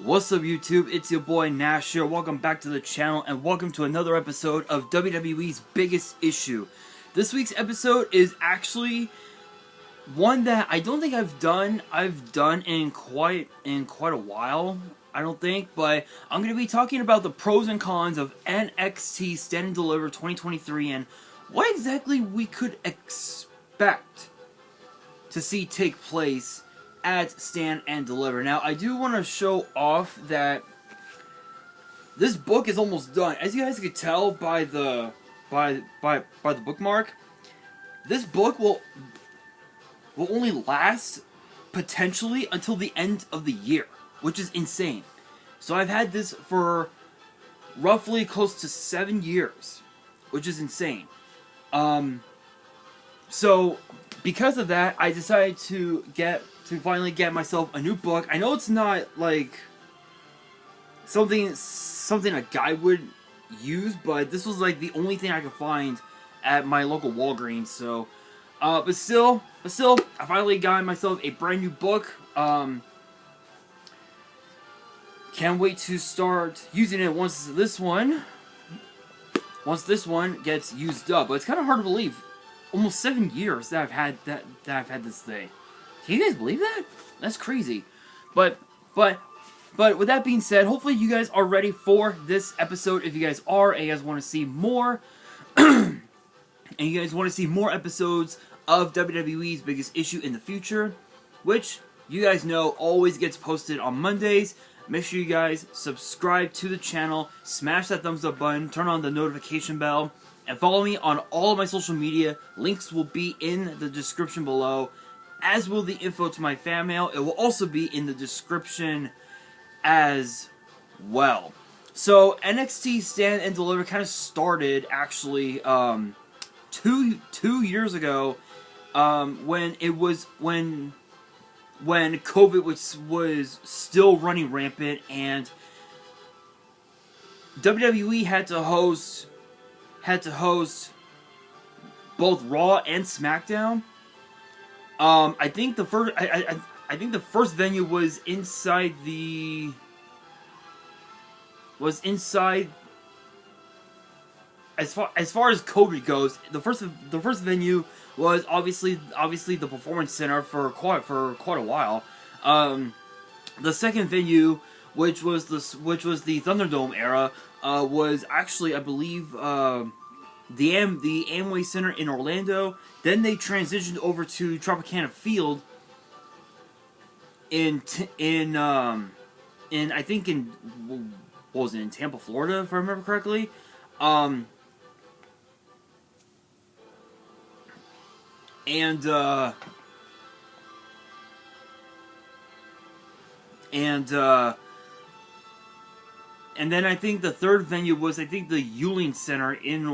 What's up YouTube, it's your boy Nash here, welcome back to the channel and welcome to another episode of WWE's Biggest Issue. This week's episode is actually one that I don't think I've done in quite a while, I don't think, but I'm going to be talking about the pros and cons of NXT Stand and Deliver 2023 and what exactly we could expect to see take place at Stand and Deliver. Now, I do want to show off that this book is almost done. As you guys can tell by the bookmark, this book will only last potentially until the end of the year, which is insane. So I've had this for roughly close to 7 years, which is insane. So because of that, I decided to finally get myself a new book. I know it's not like something a guy would use, but this was like the only thing I could find at my local Walgreens. So, but still, I finally got myself a brand new book. Can't wait to start using it once this one gets used up. But it's kind of hard to believe. Almost 7 years that I've had this thing. Can you guys believe that? That's crazy. But with that being said, hopefully you guys are ready for this episode. If you guys are, and you guys want to see more, and you guys want to see more episodes of WWE's Biggest Issue in the future, which you guys know always gets posted on Mondays. Make sure you guys subscribe to the channel, smash that thumbs up button, turn on the notification bell, and follow me on all of my social media. Links will be in the description below, as will the info to my fan mail. It will also be in the description as well. So NXT Stand and Deliver kind of started actually two years ago, when COVID was still running rampant and WWE had to host both Raw and SmackDown. I think the first venue was inside as far as COVID goes. The first venue was obviously the Performance Center for quite a while. The second venue, which was the Thunderdome era, was actually, I believe, the Amway Center in Orlando. Then they transitioned over to Tropicana Field in I think in what was it, in Tampa, Florida, if I remember correctly. And then I think the third venue was, I think, the Yuling Center in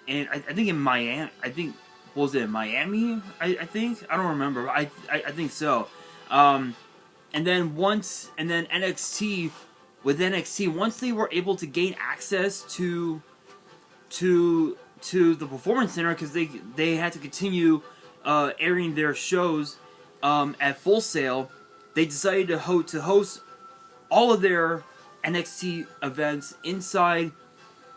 I think in Miami. I think, was it in Miami? I think, I don't remember. I think so. And then NXT, once they were able to gain access to the Performance Center, because they had to continue airing their shows at Full Sail, they decided to host all of their NXT events inside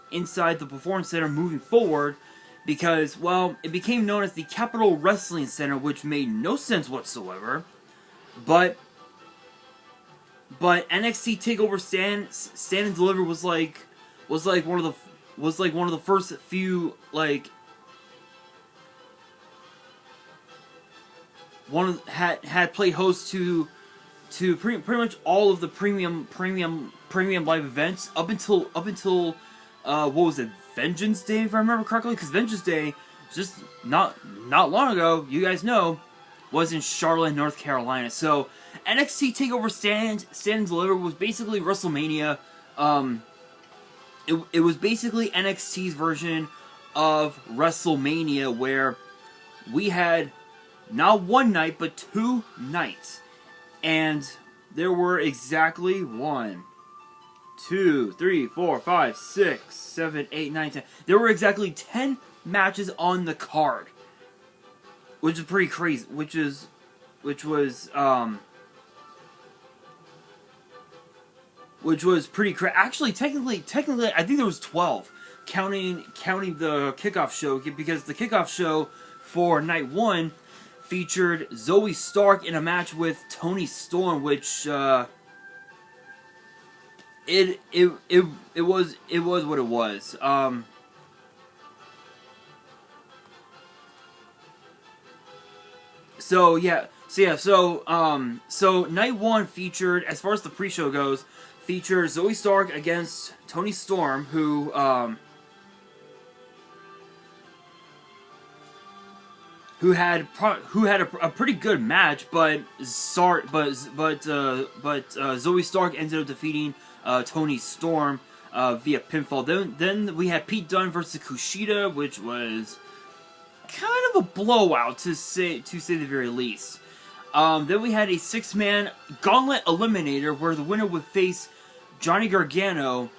the Performance Center moving forward, because, well, it became known as the Capitol Wrestling Center, which made no sense whatsoever. But NXT Takeover Stand and Deliver was like one of the first few, like, had played host to pretty much all of the premium live events up until what was it, Vengeance Day, if I remember correctly, because Vengeance Day, just not long ago, you guys know, was in Charlotte, North Carolina. So NXT Takeover Stand and Deliver was basically WrestleMania. It was basically NXT's version of WrestleMania, where we had not one night, but 2 nights. And there were exactly 1, 2, 3, 4, 5, 6, 7, 8, 9, 10. There were exactly 10 matches on the card, which is pretty crazy. Which was which was pretty actually, technically, I think there was 12, counting the kickoff show, because the kickoff show for night 1 featured Zoe Stark in a match with Toni Storm, which it was what it was. So night 1 featured, as far as the pre-show goes, featured Zoe Stark against Toni Storm, who had a pretty good match, but Zoe Stark ended up defeating Toni Storm via pinfall. Then we had Pete Dunne versus Kushida, which was kind of a blowout, to say the very least. Then we had a 6-man gauntlet eliminator where the winner would face Johnny Gargano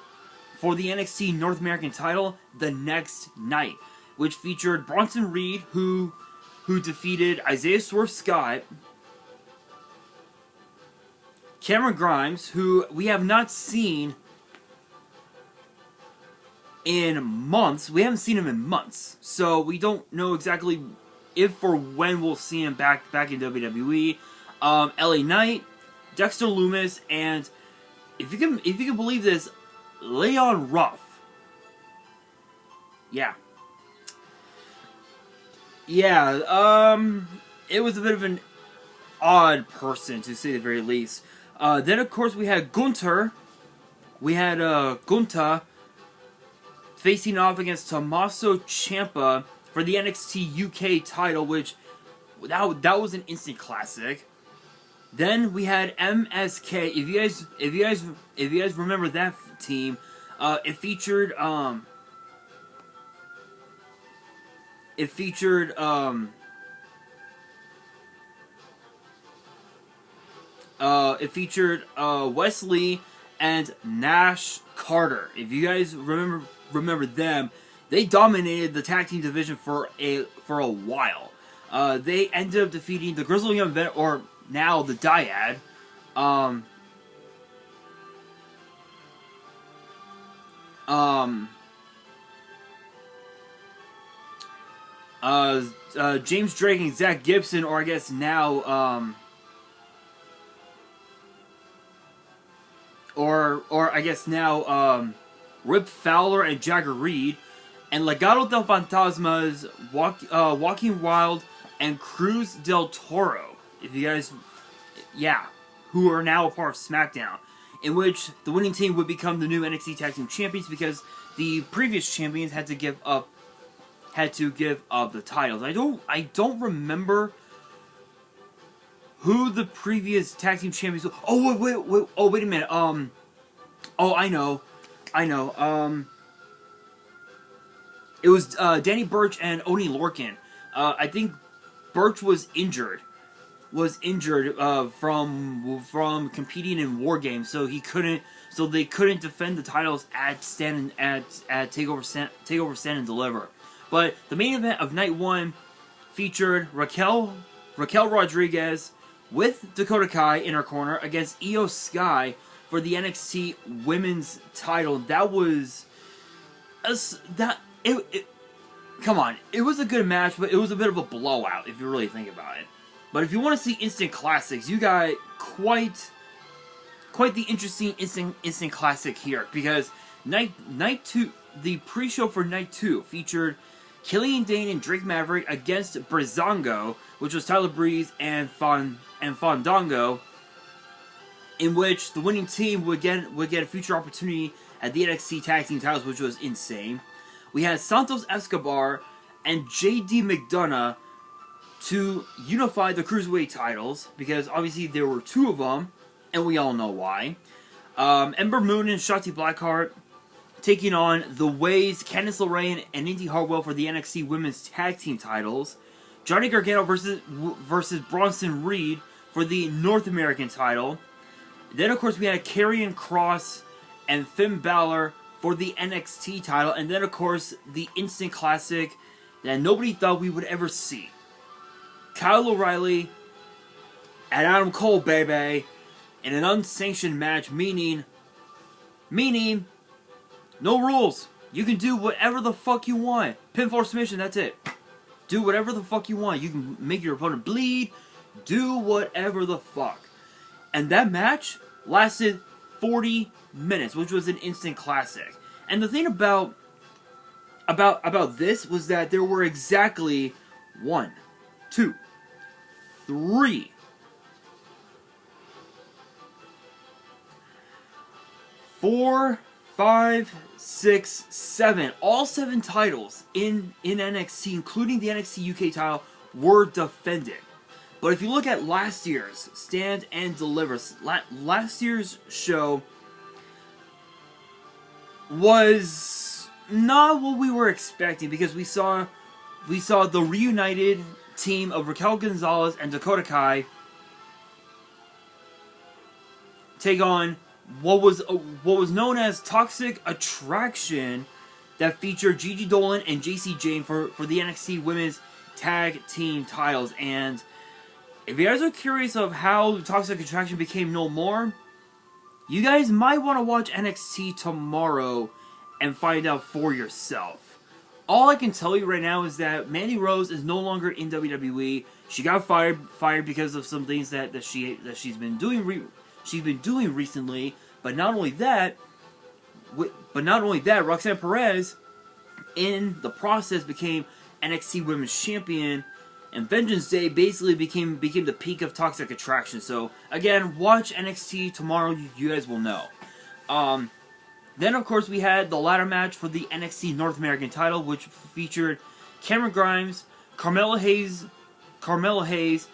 for the NXT North American title the next night, which featured Bronson Reed, who defeated Isaiah Swerve Scott, Cameron Grimes, who we have not seen in months. We haven't seen him in months, so we don't know exactly if or when we'll see him back in WWE. LA Knight, Dexter Lumis, and if you can believe this, Leon Ruff. Yeah, it was a bit of an odd person, to say the very least. Then, of course, we had Gunther. We had Gunther facing off against Tommaso Ciampa for the NXT UK title, which that was an instant classic. Then we had MSK. If you guys remember that team, it featured Wesley and Nash Carter. If you guys remember them, they dominated the tag team division for a while. They ended up defeating the Grizzled Young Vet, or now the Dyad. James Drake and Zach Gibson, or I guess now, Rip Fowler and Jagger Reed, and Legado del Fantasma's Walking Wild and Cruz del Toro. If you guys, who are now a part of SmackDown, in which the winning team would become the new NXT Tag Team Champions, because the previous champions had to give up the titles. I don't remember who the previous tag team champions were. Oh wait a minute. I know. It was Danny Burch and Oney Lorcan. I think Burch was injured from competing in War Games, so they couldn't defend the titles at Takeover Stand and Deliver. But the main event of night 1 featured Raquel Rodriguez with Dakota Kai in her corner against Io Sky for the NXT Women's title. That was come on, it was a good match, but it was a bit of a blowout if you really think about it. But if you want to see instant classics, you got quite the interesting instant classic here, because night 2, the pre-show for night 2 featured Killian Dane and Drake Maverick against Breezango, which was Tyler Breeze and Fandango, in which the winning team would get a future opportunity at the NXT Tag Team titles, which was insane. We had Santos Escobar and JD McDonough to unify the Cruiserweight titles, because obviously there were 2 of them, and we all know why. Ember Moon and Shotzi Blackheart taking on The Ways, Candice LeRae, and Indy Hartwell for the NXT Women's Tag Team titles. Johnny Gargano versus Bronson Reed for the North American title. Then, of course, we had Karrion Kross and Finn Balor for the NXT title. And then, of course, the instant classic that nobody thought we would ever see. Kyle O'Reilly and Adam Cole, baby, in an unsanctioned match, meaning Meaning, no rules. You can do whatever the fuck you want. Pinfall submission, that's it. Do whatever the fuck you want. You can make your opponent bleed. Do whatever the fuck. And that match lasted 40 minutes, which was an instant classic. And the thing about this was that there were exactly 1, 2, 3, 4, 5, 6, 7. All 7 titles in NXT, including the NXT UK title, were defended. But if you look at last year's Stand and Deliver, last year's show was not what we were expecting, because we saw the reunited team of Raquel Gonzalez and Dakota Kai take on what was known as Toxic Attraction, that featured Gigi Dolan and JC Jane for the NXT Women's Tag Team titles. And if you guys are curious of how Toxic Attraction became no more, you guys might want to watch NXT tomorrow and find out for yourself. All I can tell you right now is that Mandy Rose is no longer in WWE. She got fired because of some things that she's been doing recently. But not only that, Roxanne Perez, in the process, became NXT Women's Champion, and Vengeance Day basically became the peak of Toxic Attraction. So again, watch NXT tomorrow. You guys will know. Then of course we had the ladder match for the NXT North American title, which featured Cameron Grimes, Carmella Hayes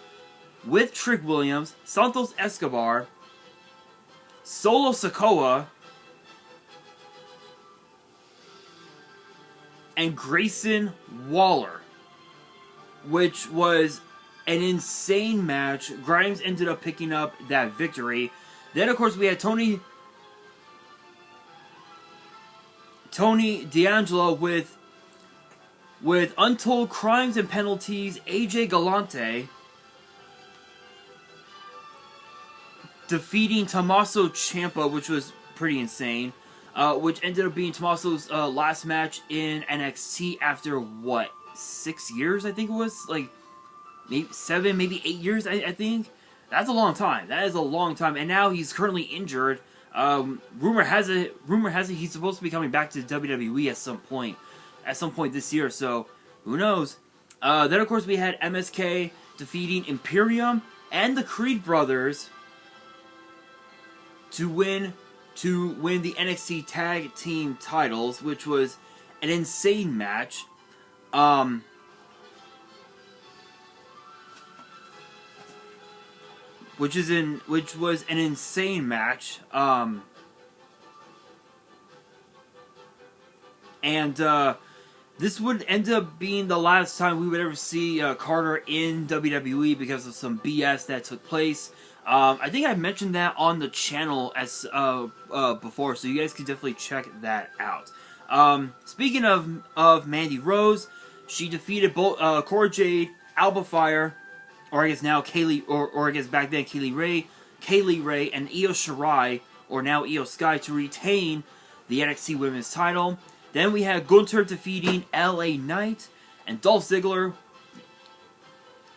with Trick Williams, Santos Escobar, Solo Sikoa, and Grayson Waller, which was an insane match. Grimes ended up picking up that victory. Then, of course, we had Tony D'Angelo with Untold Crimes and Penalties, AJ Galante, defeating Tommaso Ciampa, which was pretty insane. Which ended up being Tommaso's last match in NXT after, what, 6 years, I think it was? Like, maybe 7, maybe 8 years, I think? That's a long time. That is a long time. And now he's currently injured. Rumor has it he's supposed to be coming back to WWE at some point this year, so who knows? Then, of course, we had MSK defeating Imperium and the Creed Brothers to win the NXT Tag Team titles, which was an insane match. Which was an insane match. This would end up being the last time we would ever see Carter in WWE because of some BS that took place. I think I mentioned that on the channel as before, so you guys can definitely check that out. Speaking of Mandy Rose, she defeated both Cora Jade, Alba Fire, or I guess now Kaylee, or I guess back then Kaylee Ray, and Io Shirai, or now Io Sky, to retain the NXT Women's title. Then we had Gunther defeating LA Knight, and Dolph Ziggler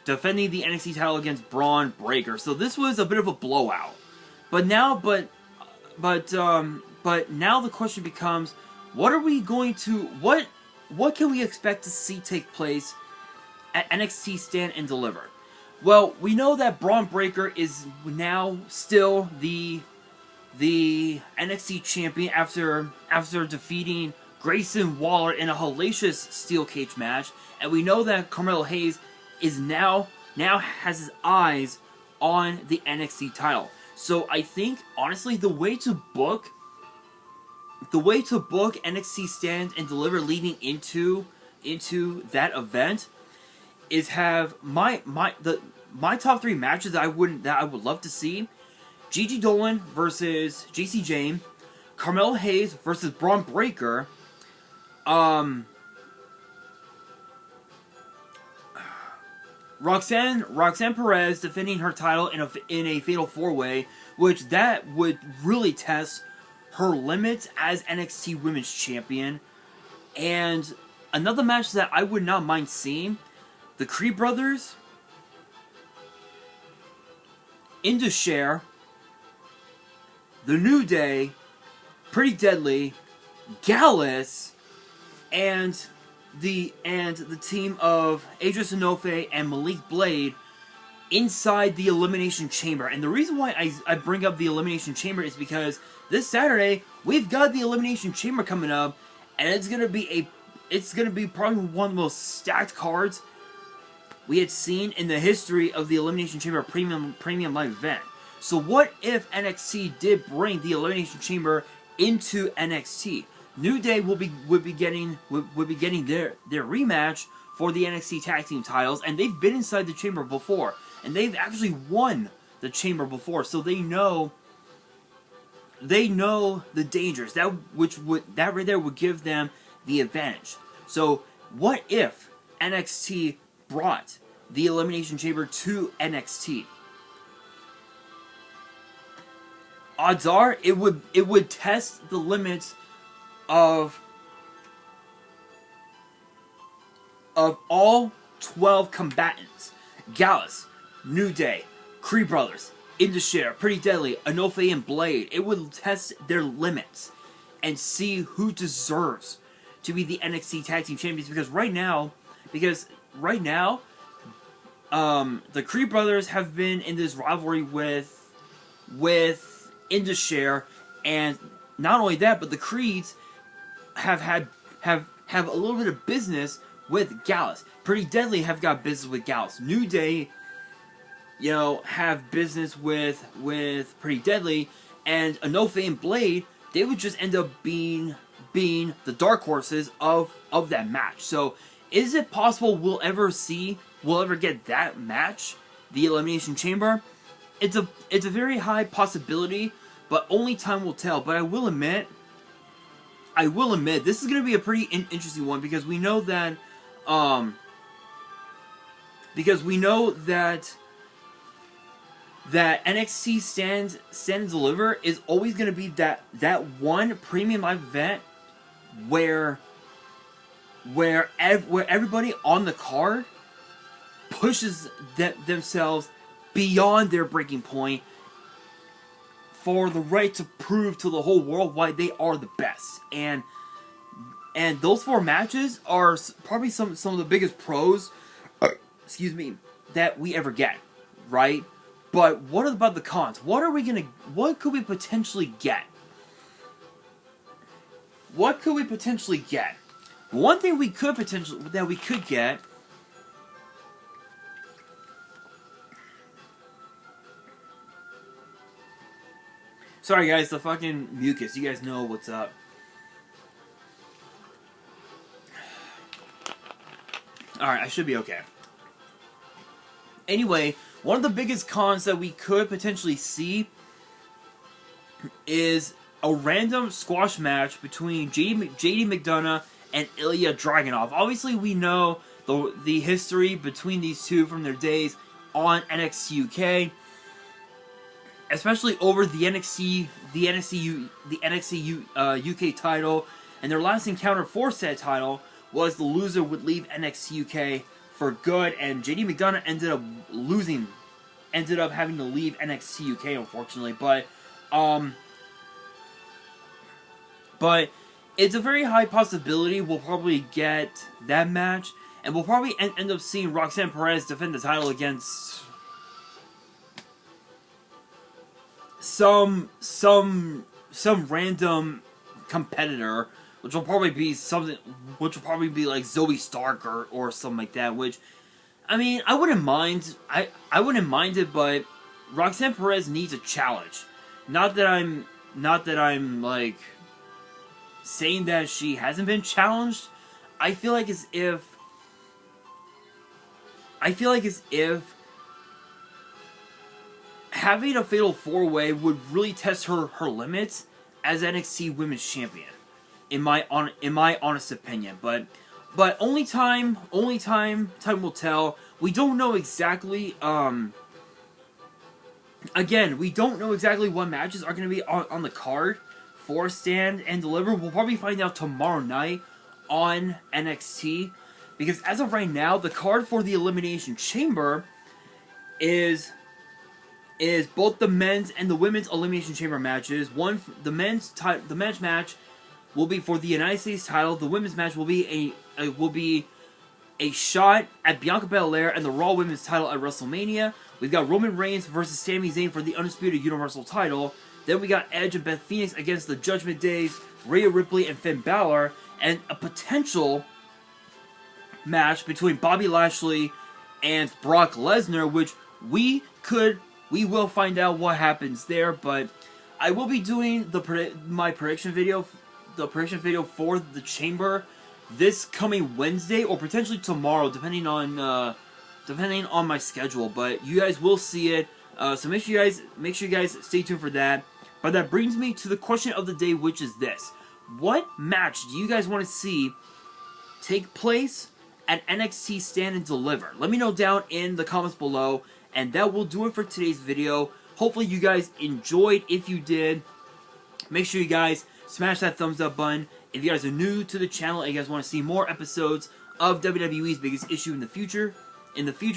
defending the NXT title against Braun Breaker. So this was a bit of a blowout. But now the question becomes, what can we expect to see take place at NXT Stand and Deliver? Well, we know that Braun Breaker is now still the NXT champion after defeating Grayson Waller in a hellacious steel cage match, and we know that Carmelo Hayes is now has his eyes on the NXT title. So I think honestly the way to book NXT Stand and Deliver leading into that event is have my top 3 matches that I would love to see: Gigi Dolan versus JC Jane, Carmelo Hayes versus Braun Breaker, Roxanne Perez defending her title in a fatal 4-way, which that would really test her limits as NXT Women's Champion. And another match that I would not mind seeing, the Creed Brothers, Indus, The New Day, Pretty Deadly, Gallus, and the team of Adrian Enofe and Malik Blade inside the Elimination Chamber. And the reason why I bring up the Elimination Chamber is because this Saturday we've got the Elimination Chamber coming up, and it's gonna be probably one of the most stacked cards we had seen in the history of the Elimination Chamber premium live event. So what if NXT did bring the Elimination Chamber into NXT? New Day would be getting their rematch for the NXT Tag Team titles, and they've been inside the chamber before, and they've actually won the chamber before, so they know the dangers that right there would give them the advantage. So what if NXT brought the Elimination Chamber to NXT? Odds are it would test the limits of all 12 combatants. Gallus, New Day, Creed Brothers, Indus, Pretty Deadly, Enofe, and Blade. It would test their limits and see who deserves to be the NXT Tag Team Champions. Because right now, the Creed Brothers have been in this rivalry with Indus, and not only that, but the Creeds have a little bit of business with Gallus. Pretty Deadly have got business with Gallus. New Day, have business with Pretty Deadly, and Enofe and Blade, they would just end up being the dark horses of that match. So, is it possible we'll ever get that match, the Elimination Chamber? It's a very high possibility, but only time will tell. But I will admit, this is going to be a pretty interesting one, because we know that NXT Stand and Deliver is always going to be that one premium live event where everybody on the card pushes themselves beyond their breaking point for the right to prove to the whole world why they are the best. And those 4 matches are probably some of the biggest pros, that we ever get, right? But what about the cons? What could we potentially get? What could we potentially get? One thing we could get. Sorry guys, the fucking mucus. You guys know what's up. Alright, I should be okay. Anyway, one of the biggest cons that we could potentially see is a random squash match between JD McDonough and Ilya Dragunov. Obviously, we know the history between these two from their days on NXT UK, especially over the NXT UK title, and their last encounter for said title was the loser would leave NXT UK for good, and JD McDonough ended up having to leave NXT UK, unfortunately. But it's a very high possibility we'll probably get that match, and we'll probably end up seeing Roxanne Perez defend the title against some random competitor, which will probably be like Zoe Stark or something like that. Which, I mean, I wouldn't mind. I wouldn't mind it, but Roxanne Perez needs a challenge. Not that I'm like saying that she hasn't been challenged. I feel like as if having a Fatal 4-Way would really test her limits as NXT Women's Champion, in my honest opinion. But only time will tell. We don't know exactly. Again, we don't know exactly what matches are going to be on the card for Stand and Deliver, we'll probably find out tomorrow night on NXT. Because as of right now, the card for the Elimination Chamber is both the men's and the women's Elimination Chamber matches. The men's match will be for the United States title. The women's match will be a shot at Bianca Belair and the Raw Women's title at WrestleMania. We've got Roman Reigns versus Sami Zayn for the Undisputed Universal title. Then we got Edge and Beth Phoenix against the Judgment Days, Rhea Ripley and Finn Balor, and a potential match between Bobby Lashley and Brock Lesnar, which we will find out what happens there. But I will be doing my prediction video for the Chamber this coming Wednesday or potentially tomorrow, depending on my schedule. But you guys will see it, so make sure you guys stay tuned for that. But that brings me to the question of the day, which is this: what match do you guys want to see take place at NXT Stand and Deliver? Let me know down in the comments below, and that will do it for today's video. Hopefully you guys enjoyed. If you did, make sure you guys smash that thumbs up button. If you guys are new to the channel and you guys want to see more episodes of WWE's Biggest Issue in the future,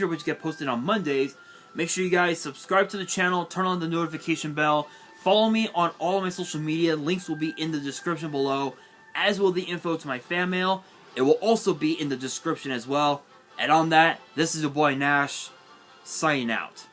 which get posted on Mondays, make sure you guys subscribe to the channel, turn on the notification bell, follow me on all of my social media. Links will be in the description below, as will the info to my fan mail. It will also be in the description as well. And on that, this is your boy Nash, signing out.